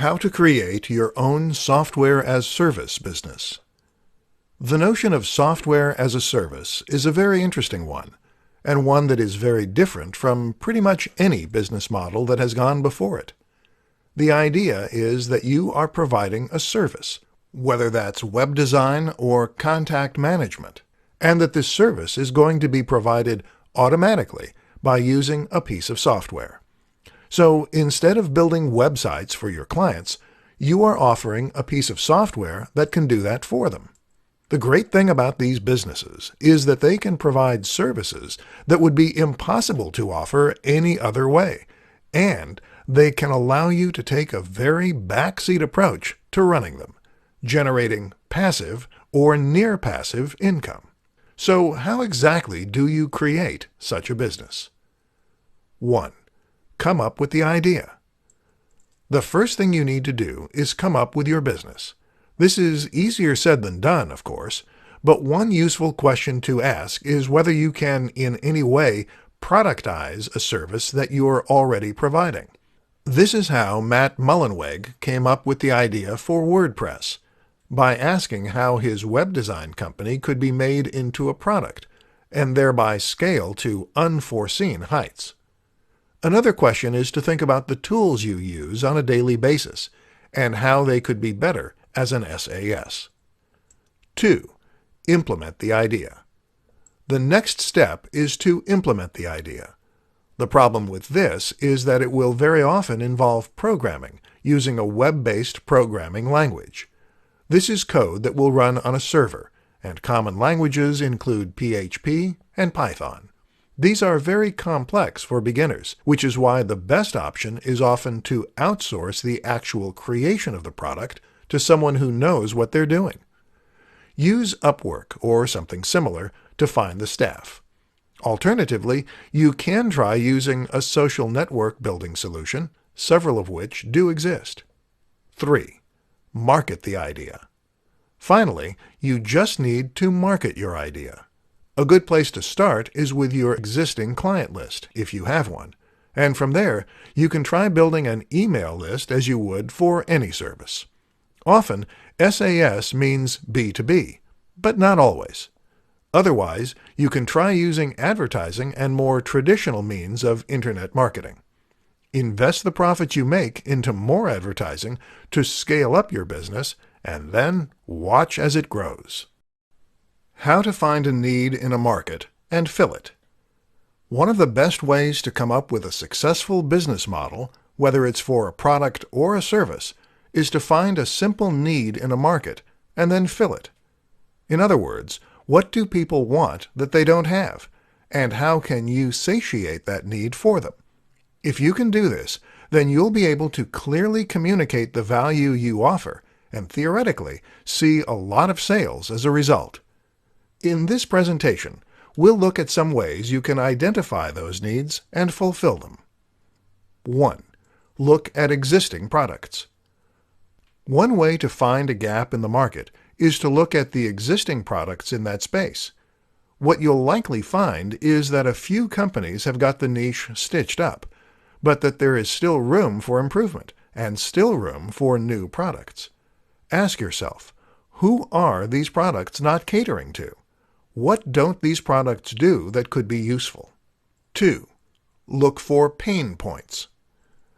How to create your own software-as-service business. The notion of software as a service is a very interesting one, and one that is very different from pretty much any business model that has gone before it. The idea is that you are providing a service, whether that's web design or contact management, and that this service is going to be provided automatically by using a piece of software. So instead of building websites for your clients, you are offering a piece of software that can do that for them. The great thing about these businesses is that they can provide services that would be impossible to offer any other way, and they can allow you to take a very backseat approach to running them, generating passive or near-passive income. So how exactly do you create such a business? 1. Come up with the idea. The first thing you need to do is come up with your business. This is easier said than done, of course, but one useful question to ask is whether you can in any way productize a service that you're already providing. This is how Matt Mullenweg came up with the idea for WordPress, by asking how his web design company could be made into a product, and thereby scale to unforeseen heights. Another question is to think about the tools you use on a daily basis and how they could be better as an SAS. 2. Implement the idea. The next step is to implement the idea. The problem with this is that it will very often involve programming using a web-based programming language. This is code that will run on a server, and common languages include PHP and Python. These are very complex for beginners, which is why the best option is often to outsource the actual creation of the product to someone who knows what they're doing. Use Upwork or something similar to find the staff. Alternatively, you can try using a social network building solution, several of which do exist. 3. Market the idea. Finally, you just need to market your idea. A good place to start is with your existing client list, if you have one, and from there you can try building an email list as you would for any service. Often, SAS means B2B, but not always. Otherwise, you can try using advertising and more traditional means of internet marketing. Invest the profits you make into more advertising to scale up your business, and then watch as it grows. How to find a need in a market and fill it. One of the best ways to come up with a successful business model, whether it's for a product or a service, is to find a simple need in a market and then fill it. In other words, what do people want that they don't have, and how can you satiate that need for them? If you can do this, then you'll be able to clearly communicate the value you offer and theoretically see a lot of sales as a result. In this presentation, we'll look at some ways you can identify those needs and fulfill them. 1. Look at existing products. One way to find a gap in the market is to look at the existing products in that space. What you'll likely find is that a few companies have got the niche stitched up, but that there is still room for improvement and still room for new products. Ask yourself, who are these products not catering to? What don't these products do that could be useful? 2. Look for pain points.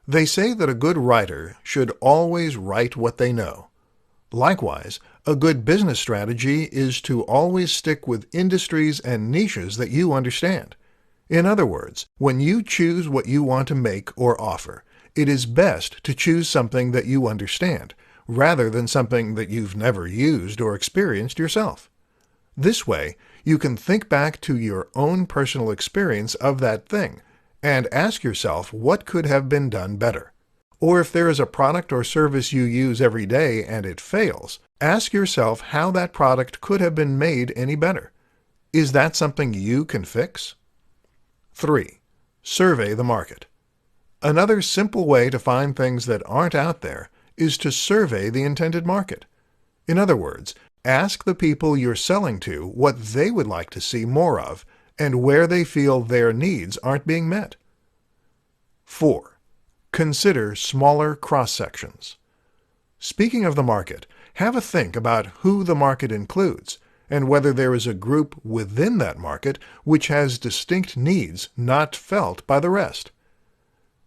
They say that a good writer should always write what they know. Likewise, a good business strategy is to always stick with industries and niches that you understand. In other words, when you choose what you want to make or offer, it is best to choose something that you understand, rather than something that you've never used or experienced yourself. This way, you can think back to your own personal experience of that thing and ask yourself what could have been done better. Or if there is a product or service you use every day and it fails, ask yourself how that product could have been made any better. Is that something you can fix? 3. Survey the market. Another simple way to find things that aren't out there is to survey the intended market. In other words, ask the people you're selling to what they would like to see more of and where they feel their needs aren't being met. 4. Consider smaller cross-sections. Speaking of the market, have a think about who the market includes and whether there is a group within that market which has distinct needs not felt by the rest.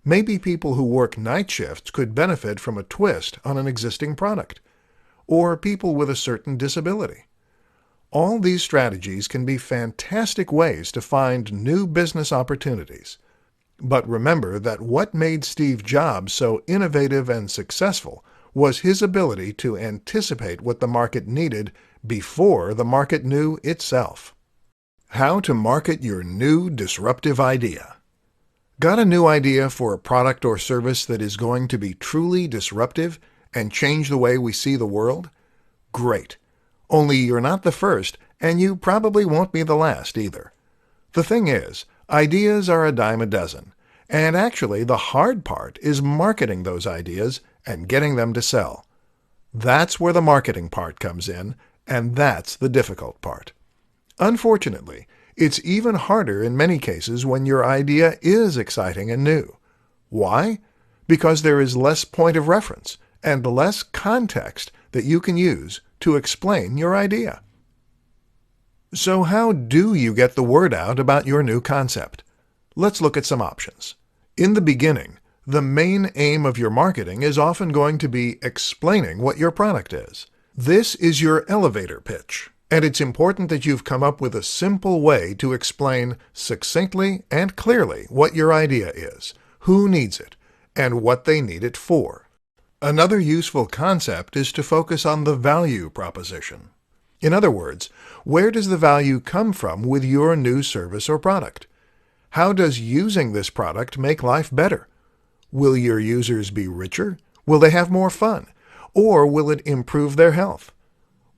Maybe people who work night shifts could benefit from a twist on an existing product, or people with a certain disability. All these strategies can be fantastic ways to find new business opportunities. But remember that what made Steve Jobs so innovative and successful was his ability to anticipate what the market needed before the market knew itself. How to market your new disruptive idea. Got a new idea for a product or service that is going to be truly disruptive and change the way we see the world? Great. Only you're not the first, and you probably won't be the last either. The thing is, ideas are a dime a dozen, and actually the hard part is marketing those ideas and getting them to sell. That's where the marketing part comes in, and that's the difficult part. Unfortunately, it's even harder in many cases when your idea is exciting and new. Why? Because there is less point of reference and less context that you can use to explain your idea. So how do you get the word out about your new concept? Let's look at some options. In the beginning, the main aim of your marketing is often going to be explaining what your product is. This is your elevator pitch, and it's important that you've come up with a simple way to explain succinctly and clearly what your idea is, who needs it, and what they need it for. Another useful concept is to focus on the value proposition. In other words, where does the value come from with your new service or product? How does using this product make life better? Will your users be richer? Will they have more fun? Or will it improve their health?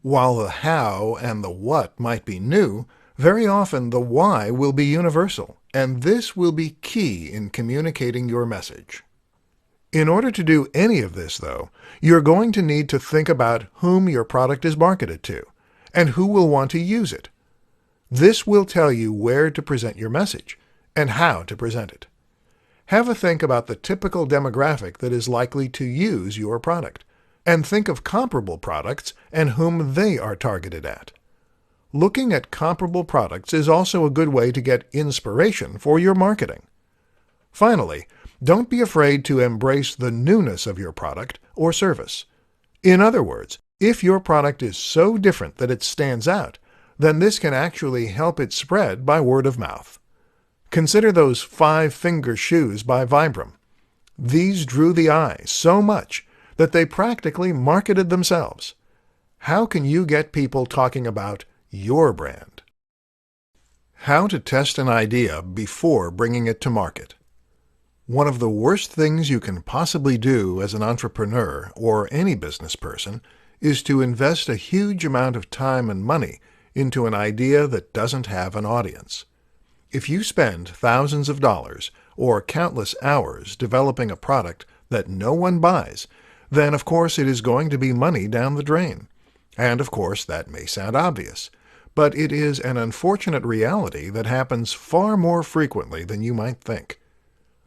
While the how and the what might be new, very often the why will be universal, and this will be key in communicating your message. In order to do any of this, though, you're going to need to think about whom your product is marketed to, and who will want to use it. This will tell you where to present your message, and how to present it. Have a think about the typical demographic that is likely to use your product, and think of comparable products and whom they are targeted at. Looking at comparable products is also a good way to get inspiration for your marketing. Finally, don't be afraid to embrace the newness of your product or service. In other words, if your product is so different that it stands out, then this can actually help it spread by word of mouth. Consider those 5-finger shoes by Vibram. These drew the eye so much that they practically marketed themselves. How can you get people talking about your brand? How to test an idea before bringing it to market. One of the worst things you can possibly do as an entrepreneur or any business person is to invest a huge amount of time and money into an idea that doesn't have an audience. If you spend thousands of dollars or countless hours developing a product that no one buys, then of course it is going to be money down the drain. And of course that may sound obvious, but it is an unfortunate reality that happens far more frequently than you might think.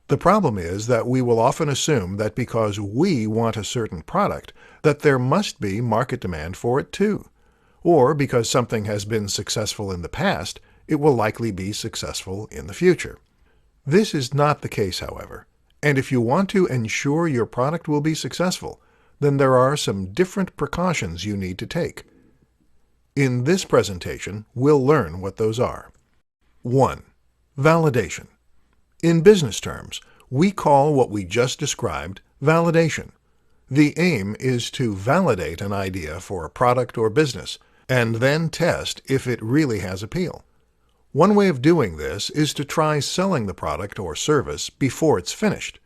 The problem is that we will often assume that because we want a certain product, that there must be market demand for it too. Or because something has been successful in the past, it will likely be successful in the future. This is not the case, however, and if you want to ensure your product will be successful, then there are some different precautions you need to take. In this presentation, we'll learn what those are. 1. Validation. In business terms, we call what we just described validation. The aim is to validate an idea for a product or business, and then test if it really has appeal. One way of doing this is to try selling the product or service before it's finished.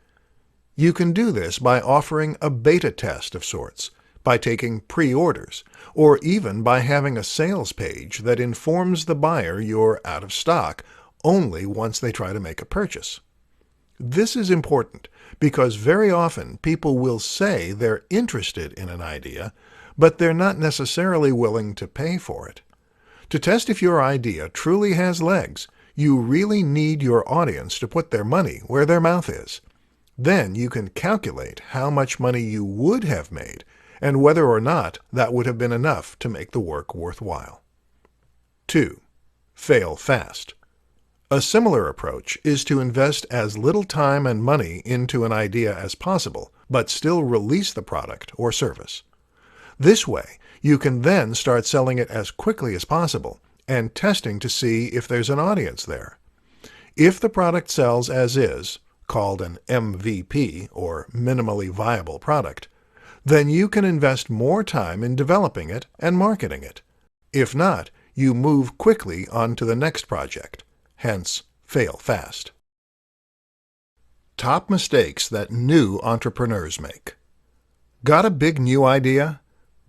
You can do this by offering a beta test of sorts, by taking pre-orders, or even by having a sales page that informs the buyer you're out of stock only once they try to make a purchase. This is important because very often people will say they're interested in an idea, but they're not necessarily willing to pay for it. To test if your idea truly has legs, you really need your audience to put their money where their mouth is. Then you can calculate how much money you would have made and whether or not that would have been enough to make the work worthwhile. 2. Fail fast. A similar approach is to invest as little time and money into an idea as possible, but still release the product or service. This way, you can then start selling it as quickly as possible and testing to see if there's an audience there. If the product sells as is, called an MVP or minimally viable product, then you can invest more time in developing it and marketing it. If not, you move quickly on to the next project. Hence, fail fast. Top mistakes that new entrepreneurs make. Got a big new idea?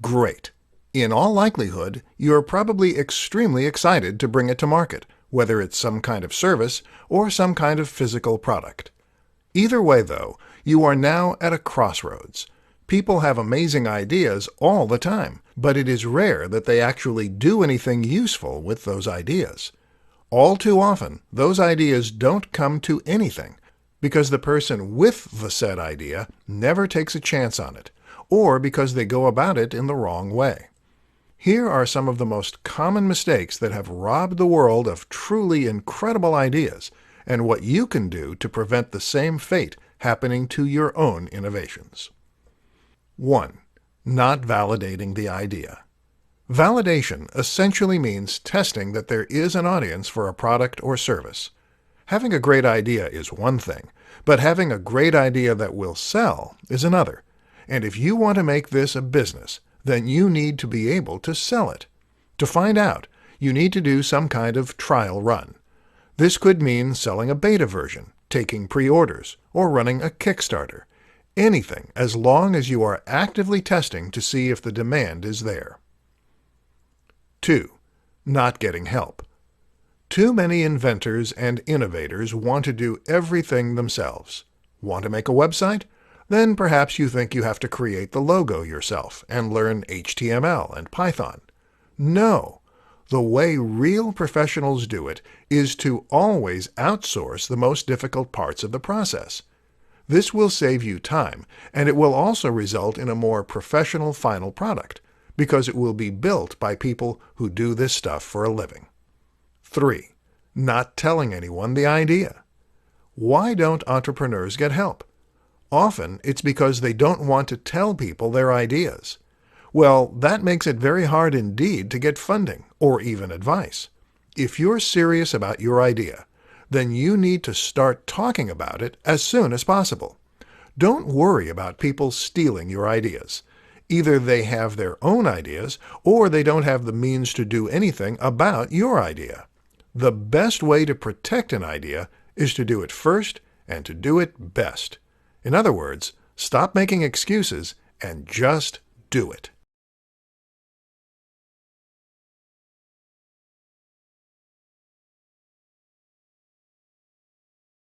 Great. In all likelihood, you're probably extremely excited to bring it to market, whether it's some kind of service or some kind of physical product. Either way, though, you are now at a crossroads. People have amazing ideas all the time, but it is rare that they actually do anything useful with those ideas. All too often, those ideas don't come to anything because the person with the said idea never takes a chance on it, or because they go about it in the wrong way. Here are some of the most common mistakes that have robbed the world of truly incredible ideas, and what you can do to prevent the same fate happening to your own innovations. 1. Not validating the idea. Validation essentially means testing that there is an audience for a product or service. Having a great idea is one thing, but having a great idea that will sell is another. And if you want to make this a business, then you need to be able to sell it. To find out, you need to do some kind of trial run. This could mean selling a beta version, taking pre-orders, or running a Kickstarter. Anything as long as you are actively testing to see if the demand is there. 2. Not getting help. Too many inventors and innovators want to do everything themselves. Want to make a website? Then perhaps you think you have to create the logo yourself and learn HTML and Python. No! The way real professionals do it is to always outsource the most difficult parts of the process. This will save you time, and it will also result in a more professional final product, because it will be built by people who do this stuff for a living. 3. Not telling anyone the idea. Why don't entrepreneurs get help? Often it's because they don't want to tell people their ideas. Well, that makes it very hard indeed to get funding or even advice. If you're serious about your idea, then you need to start talking about it as soon as possible. Don't worry about people stealing your ideas. Either they have their own ideas or they don't have the means to do anything about your idea. The best way to protect an idea is to do it first and to do it best. In other words, stop making excuses and just do it.